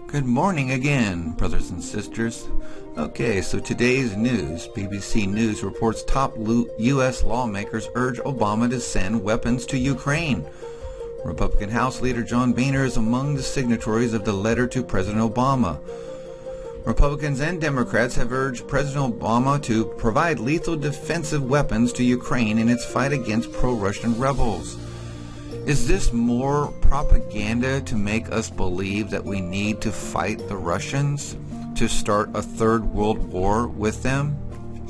Good morning again, brothers and sisters. Okay, so today's news. BBC News reports top U.S. lawmakers urge Obama to send weapons to Ukraine. Republican House Leader John Boehner is among the signatories of the letter to President Obama. Republicans and Democrats have urged President Obama to provide lethal defensive weapons to Ukraine in its fight against pro-Russian rebels. Is this more propaganda to make us believe that we need to fight the Russians to start a third world war with them?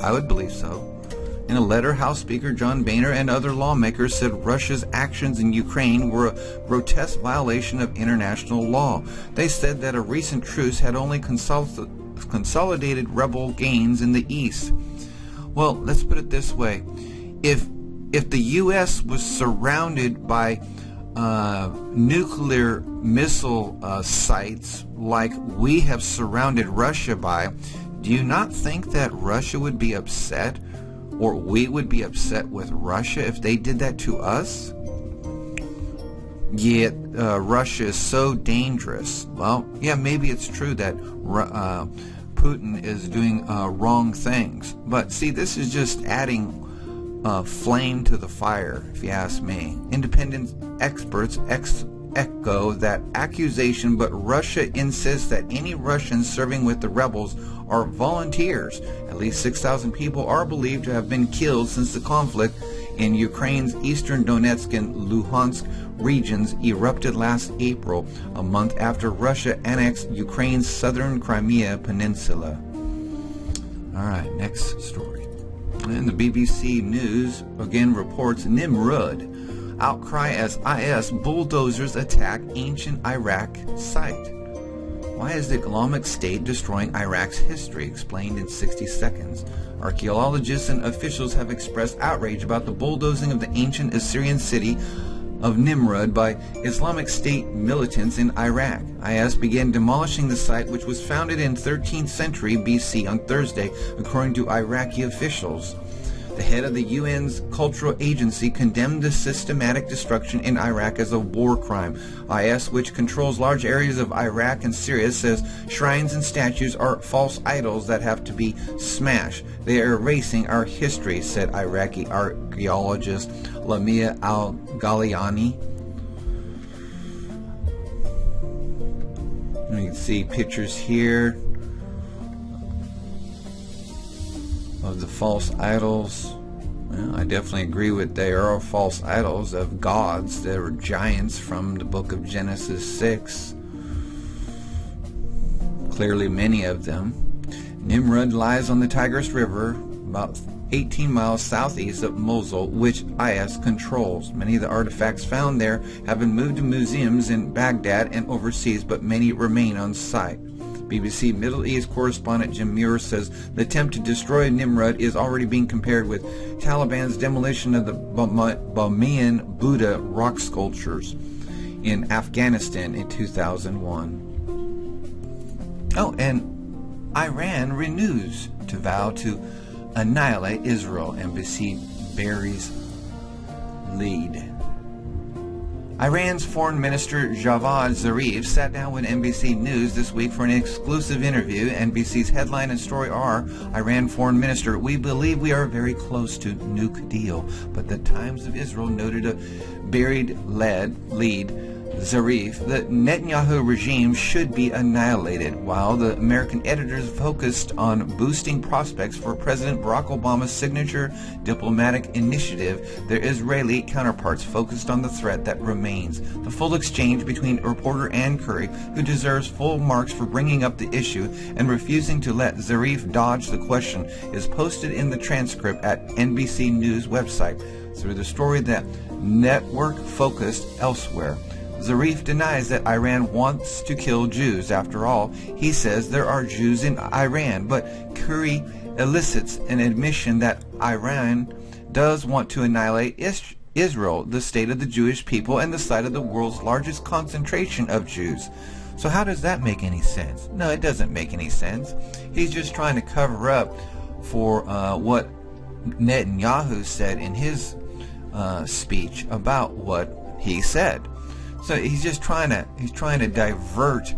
I would believe so. In a letter, House Speaker John Boehner and other lawmakers said Russia's actions in Ukraine were a grotesque violation of international law. They said that a recent truce had only consolidated rebel gains in the east. Well, let's put it this way. If the U.S. was surrounded by nuclear missile sites like we have surrounded Russia by, do you not think that Russia would be upset, or we would be upset with Russia if they did that to us? Yet Russia is so dangerous. Well, yeah, maybe it's true that Putin is doing wrong things. But see, this is just adding flame to the fire, if you ask me. Independent experts echo that accusation, but Russia insists that any Russians serving with the rebels are volunteers. At least 6,000 people are believed to have been killed since the conflict in Ukraine's eastern Donetsk and Luhansk regions erupted last April, a month after Russia annexed Ukraine's southern Crimea peninsula. Alright, next story. And the BBC News again reports Nimrud. Outcry as IS bulldozers attack ancient Iraq site. Why is the Islamic State destroying Iraq's history? Explained in 60 seconds. Archaeologists and officials have expressed outrage about the bulldozing of the ancient Assyrian city of Nimrud by Islamic State militants in Iraq. IS began demolishing the site, which was founded in 13th century BC on Thursday, according to Iraqi officials. The head of the UN's cultural agency condemned the systematic destruction in Iraq as a war crime. IS, which controls large areas of Iraq and Syria, says shrines and statues are false idols that have to be smashed. They are erasing our history, said Iraqi archaeologist Lamia al-Ghaliani. You can see pictures here of the false idols. Well, I definitely agree with they are false idols of gods. They were giants from the book of Genesis 6. Clearly many of them. Nimrud lies on the Tigris River, about 18 miles southeast of Mosul, which IS controls. Many of the artifacts found there have been moved to museums in Baghdad and overseas, but many remain on site. BBC Middle East correspondent Jim Muir says the attempt to destroy Nimrud is already being compared with Taliban's demolition of the Bamiyan Buddha rock sculptures in Afghanistan in 2001. Oh, and Iran renews to vow to annihilate Israel. NBC buries lead. Iran's Foreign Minister Javad Zarif sat down with NBC News this week for an exclusive interview. NBC's headline and story are, Iran Foreign Minister, we believe we are very close to nuke deal, but the Times of Israel noted a buried lead. Zarif, the Netanyahu regime should be annihilated, while the American editors focused on boosting prospects for President Barack Obama's signature diplomatic initiative. Their Israeli counterparts focused on the threat that remains. The full exchange between reporter Ann Curry, who deserves full marks for bringing up the issue and refusing to let Zarif dodge the question, is posted in the transcript at NBC News website through the story that network focused elsewhere. Zarif denies that Iran wants to kill Jews. After all, he says there are Jews in Iran, but Curry elicits an admission that Iran does want to annihilate Israel, the state of the Jewish people and the site of the world's largest concentration of Jews. So how does that make any sense? No, it doesn't make any sense. He's just trying to cover up for what Netanyahu said in his speech about what he said. So he's just trying to divert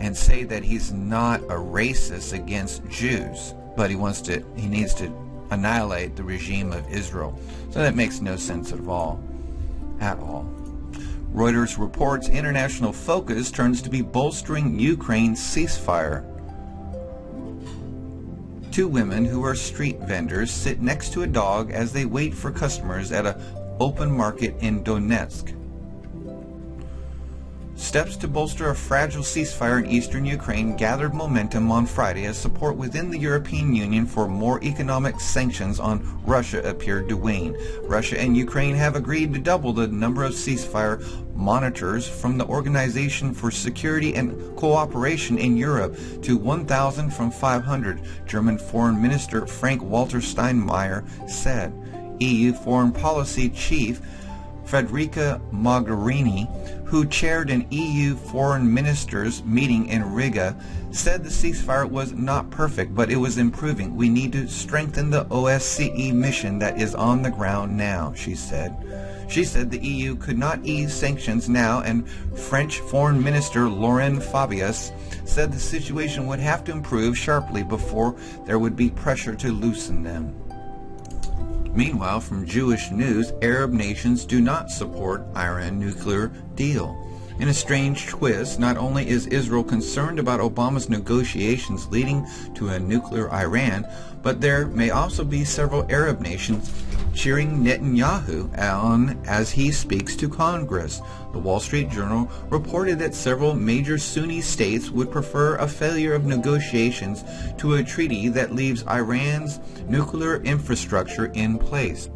and say that he's not a racist against Jews, but he needs to annihilate the regime of Israel. So that makes no sense at all. Reuters reports international focus turns to be bolstering Ukraine ceasefire. Two women who are street vendors sit next to a dog as they wait for customers at an open market in Donetsk. Steps to bolster a fragile ceasefire in eastern Ukraine gathered momentum on Friday as support within the European Union for more economic sanctions on Russia appeared to wane. Russia and Ukraine have agreed to double the number of ceasefire monitors from the Organization for Security and Cooperation in Europe to 1,000 from 500, German Foreign Minister Frank-Walter Steinmeier said. EU Foreign Policy Chief Federica Mogherini, who chaired an EU foreign ministers meeting in Riga, said the ceasefire was not perfect, but it was improving. We need to strengthen the OSCE mission that is on the ground now, she said. She said the EU could not ease sanctions now, and French Foreign Minister Laurent Fabius said the situation would have to improve sharply before there would be pressure to loosen them. Meanwhile, from Jewish news, Arab nations do not support Iran nuclear deal. In a strange twist, not only is Israel concerned about Obama's negotiations leading to a nuclear Iran, but there may also be several Arab nations cheering Netanyahu on as he speaks to Congress. The Wall Street Journal reported that several major Sunni states would prefer a failure of negotiations to a treaty that leaves Iran's nuclear infrastructure in place.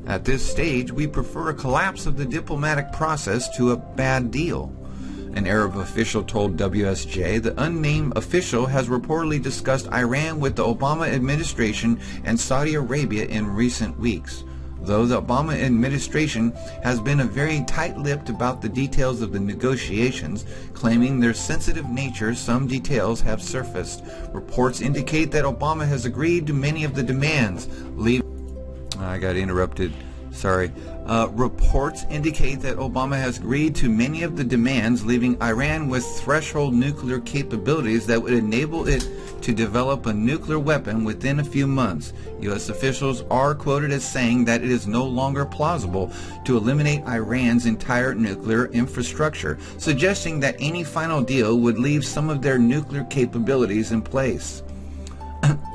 At this stage, we prefer a collapse of the diplomatic process to a bad deal. An Arab official told WSJ the unnamed official has reportedly discussed Iran with the Obama administration and Saudi Arabia in recent weeks. Though the Obama administration has been very tight-lipped about the details of the negotiations, claiming their sensitive nature, some details have surfaced. Reports indicate that Obama has agreed to many of the demands. I got interrupted. Sorry. Reports indicate that Obama has agreed to many of the demands, leaving Iran with threshold nuclear capabilities that would enable it to develop a nuclear weapon within a few months. U.S. officials are quoted as saying that it is no longer plausible to eliminate Iran's entire nuclear infrastructure, suggesting that any final deal would leave some of their nuclear capabilities in place.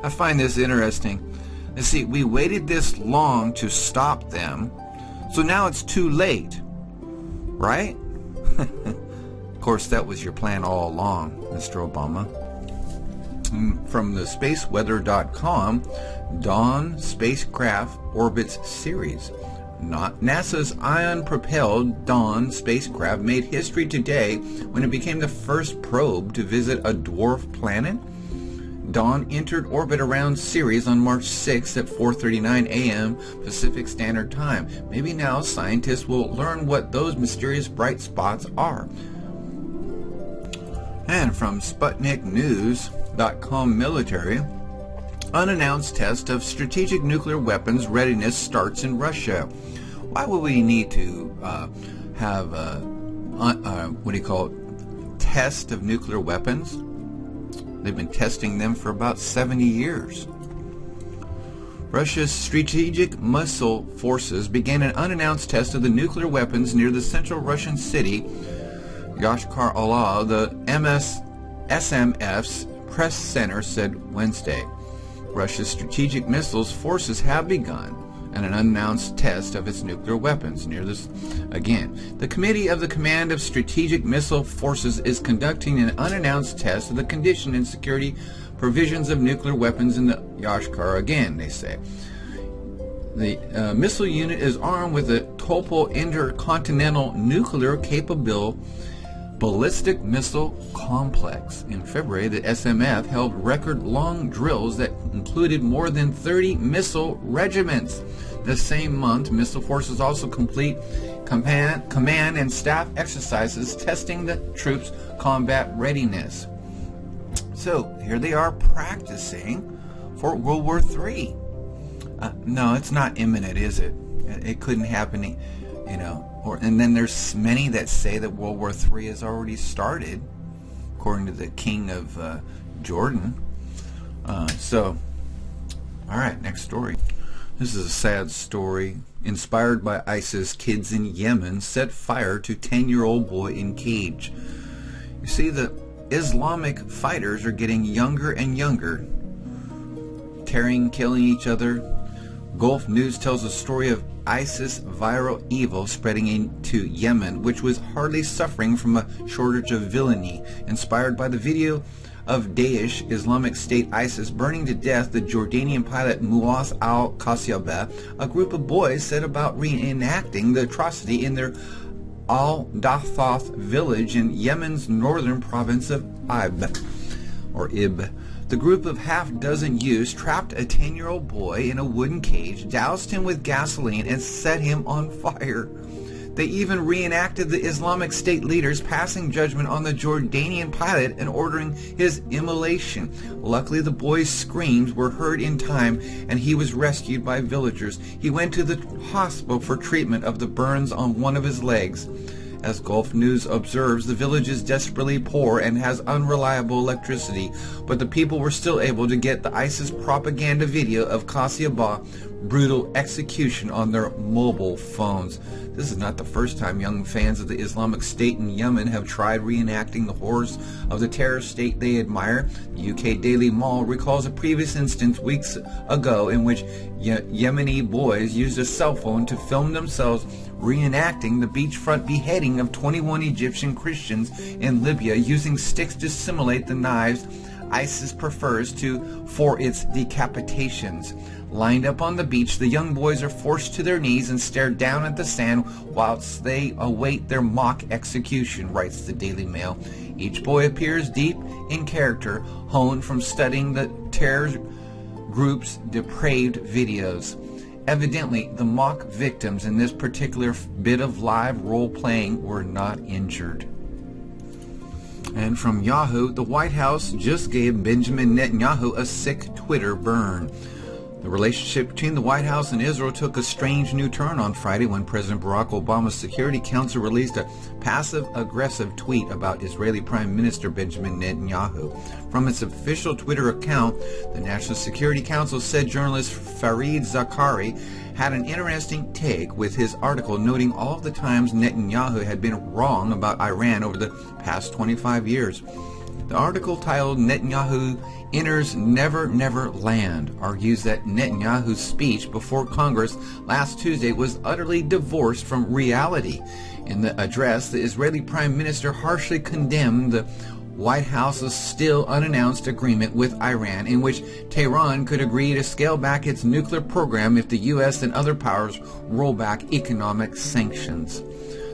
I find this interesting. You see, we waited this long to stop them, so now it's too late, right? Of course, that was your plan all along, Mr. Obama. From the spaceweather.com, Dawn spacecraft orbits Ceres. NASA's ion-propelled Dawn spacecraft made history today when it became the first probe to visit a dwarf planet. Dawn entered orbit around Ceres on March 6 at 4:39 a.m. Pacific Standard Time. Maybe now scientists will learn what those mysterious bright spots are. And from SputnikNews.com military, unannounced test of strategic nuclear weapons readiness starts in Russia. Why would we need to have a test of nuclear weapons? They've been testing them for about 70 years. Russia's strategic missile forces began an unannounced test of the nuclear weapons near the central Russian city, Yashkar-Ola, the SMF's press center said Wednesday. Russia's strategic missiles forces have begun an unannounced test of its nuclear weapons near this. Again, the Committee of the Command of Strategic Missile Forces is conducting an unannounced test of the condition and security provisions of nuclear weapons in the Yashkar. Again, they say. The missile unit is armed with a Topol intercontinental nuclear capable ballistic missile complex. In February, the SMF held record-long drills that included more than 30 missile regiments. The same month, missile forces also complete command and staff exercises testing the troops' combat readiness. So here they are practicing for World War III. No, it's not imminent, is it? It couldn't happen, and then there's many that say that World War III has already started. Of according to the king of Jordan. All right, next story. This is a sad story. Inspired by ISIS, kids in Yemen set fire to 10-year-old boy in cage. You see, the Islamic fighters are getting younger and younger, tearing, killing each other. Gulf News tells a story of ISIS viral evil spreading into Yemen, which was hardly suffering from a shortage of villainy. Inspired by the video of Daesh, Islamic State ISIS, burning to death the Jordanian pilot Muaz al-Qasyabeh, a group of boys set about reenacting the atrocity in their Al-Dathath village in Yemen's northern province of Ib. The group of half-dozen youths trapped a 10-year-old boy in a wooden cage, doused him with gasoline, and set him on fire. They even reenacted the Islamic State leaders passing judgment on the Jordanian pilot and ordering his immolation. Luckily, the boy's screams were heard in time, and he was rescued by villagers. He went to the hospital for treatment of the burns on one of his legs. As Gulf News observes, the village is desperately poor and has unreliable electricity, but the people were still able to get the ISIS propaganda video of Qasyabah's brutal execution on their mobile phones. This is not the first time young fans of the Islamic State in Yemen have tried reenacting the horrors of the terrorist state they admire. The UK Daily Mail recalls a previous instance weeks ago in which Yemeni boys used a cell phone to film themselves reenacting the beachfront beheading of 21 Egyptian Christians in Libya using sticks to simulate the knives ISIS prefers for its decapitations. Lined up on the beach, the young boys are forced to their knees and stare down at the sand whilst they await their mock execution, writes the Daily Mail. Each boy appears deep in character, honed from studying the terror group's depraved videos. Evidently, the mock victims in this particular bit of live role-playing were not injured. And from Yahoo, the White House just gave Benjamin Netanyahu a sick Twitter burn. The relationship between the White House and Israel took a strange new turn on Friday when President Barack Obama's Security Council released a passive-aggressive tweet about Israeli Prime Minister Benjamin Netanyahu. From its official Twitter account, the National Security Council said journalist Fareed Zakaria had an interesting take with his article noting all of the times Netanyahu had been wrong about Iran over the past 25 years. The article, titled "Netanyahu Enters Never Never Land," argues that Netanyahu's speech before Congress last Tuesday was utterly divorced from reality. In the address, the Israeli Prime Minister harshly condemned the White House's still unannounced agreement with Iran, in which Tehran could agree to scale back its nuclear program if the U.S. and other powers roll back economic sanctions.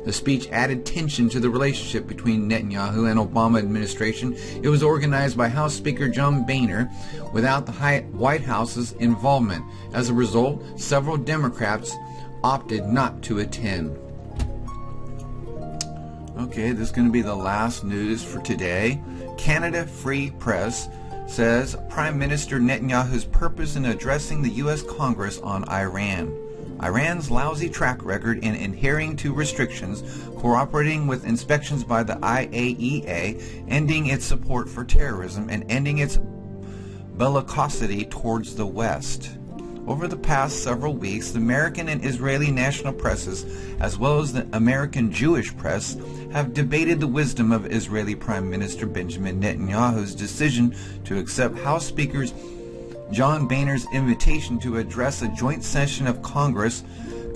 The speech added tension to the relationship between Netanyahu and Obama administration. It was organized by House Speaker John Boehner without the White House's involvement. As a result, several Democrats opted not to attend. Okay, this is going to be the last news for today. Canada Free Press says Prime Minister Netanyahu's purpose in addressing the U.S. Congress on Iran. Iran's lousy track record in adhering to restrictions, cooperating with inspections by the IAEA, ending its support for terrorism, and ending its bellicosity towards the West. Over the past several weeks, the American and Israeli national presses, as well as the American Jewish press, have debated the wisdom of Israeli Prime Minister Benjamin Netanyahu's decision to accept House Speaker John Boehner's invitation to address a joint session of Congress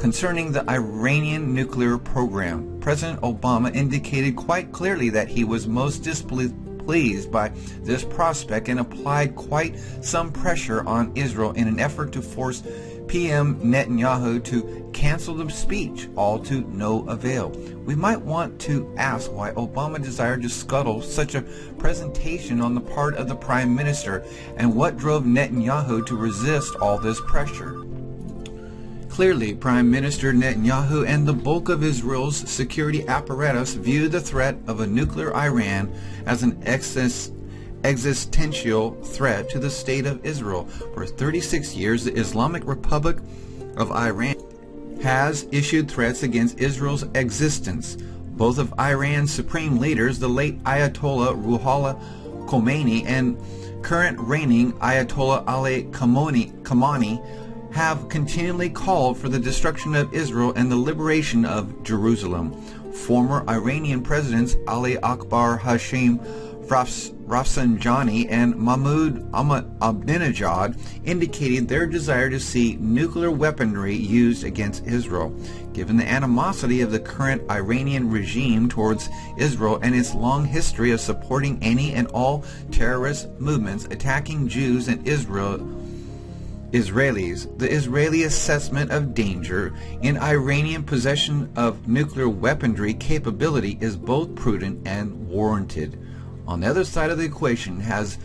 concerning the Iranian nuclear program. President Obama indicated quite clearly that he was most displeased by this prospect and applied quite some pressure on Israel in an effort to force PM Netanyahu to cancel the speech, all to no avail. We might want to ask why Obama desired to scuttle such a presentation on the part of the Prime Minister, and what drove Netanyahu to resist all this pressure. Clearly, Prime Minister Netanyahu and the bulk of Israel's security apparatus view the threat of a nuclear Iran as an existential threat to the state of Israel. For 36 years, the Islamic Republic of Iran has issued threats against Israel's existence. Both of Iran's supreme leaders, the late Ayatollah Ruhollah Khomeini and current reigning Ayatollah Ali Khamenei, have continually called for the destruction of Israel and the liberation of Jerusalem. Former Iranian presidents Ali Akbar Hashim Rafsanjani and Mahmoud Ahmadinejad indicated their desire to see nuclear weaponry used against Israel. Given the animosity of the current Iranian regime towards Israel and its long history of supporting any and all terrorist movements attacking Jews and Israelis, the Israeli assessment of danger in Iranian possession of nuclear weaponry capability is both prudent and warranted. On the other side of the equation has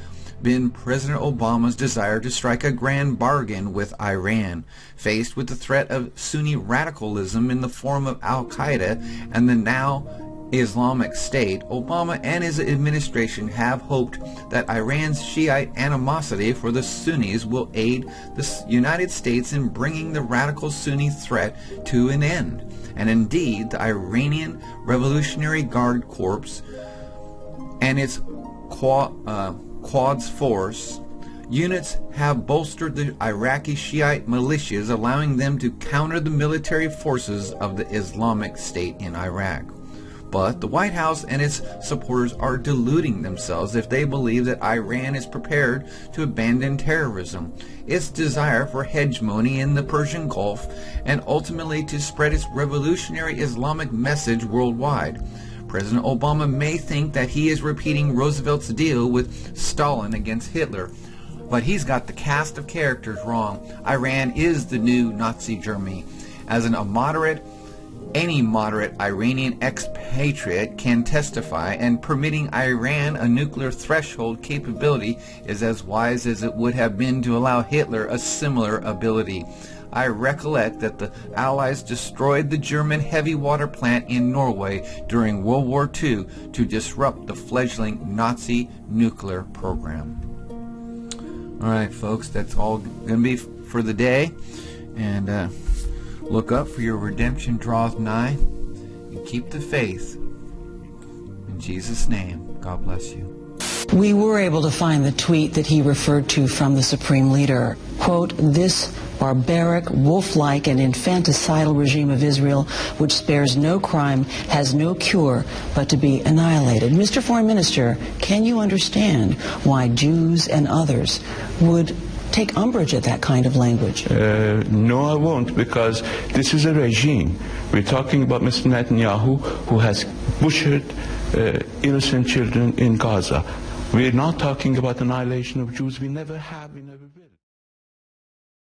been President Obama's desire to strike a grand bargain with Iran. Faced with the threat of Sunni radicalism in the form of Al-Qaeda and the now Islamic State, Obama and his administration have hoped that Iran's Shiite animosity for the Sunnis will aid the United States in bringing the radical Sunni threat to an end. And indeed, the Iranian Revolutionary Guard Corps and its Quds Force units have bolstered the Iraqi Shiite militias, allowing them to counter the military forces of the Islamic State in Iraq. But the White House and its supporters are deluding themselves if they believe that Iran is prepared to abandon terrorism, its desire for hegemony in the Persian Gulf, and ultimately to spread its revolutionary Islamic message worldwide. President Obama may think that he is repeating Roosevelt's deal with Stalin against Hitler, but he's got the cast of characters wrong. Iran is the new Nazi Germany. As any moderate Iranian expatriate can testify, and permitting Iran a nuclear threshold capability is as wise as it would have been to allow Hitler a similar ability. I recollect that the Allies destroyed the German heavy water plant in Norway during World War II to disrupt the fledgling Nazi nuclear program. Alright folks, that's all going to be for the day. And look up, for your redemption draweth nigh. And keep the faith. In Jesus' name, God bless you. We were able to find the tweet that he referred to from the Supreme Leader. Quote, "This barbaric, wolf-like, and infanticidal regime of Israel, which spares no crime, has no cure but to be annihilated." Mr. Foreign Minister, can you understand why Jews and others would take umbrage at that kind of language? No, I won't, because this is a regime. We're talking about Mr. Netanyahu, who has butchered innocent children in Gaza. We're not talking about annihilation of Jews. We never have. We never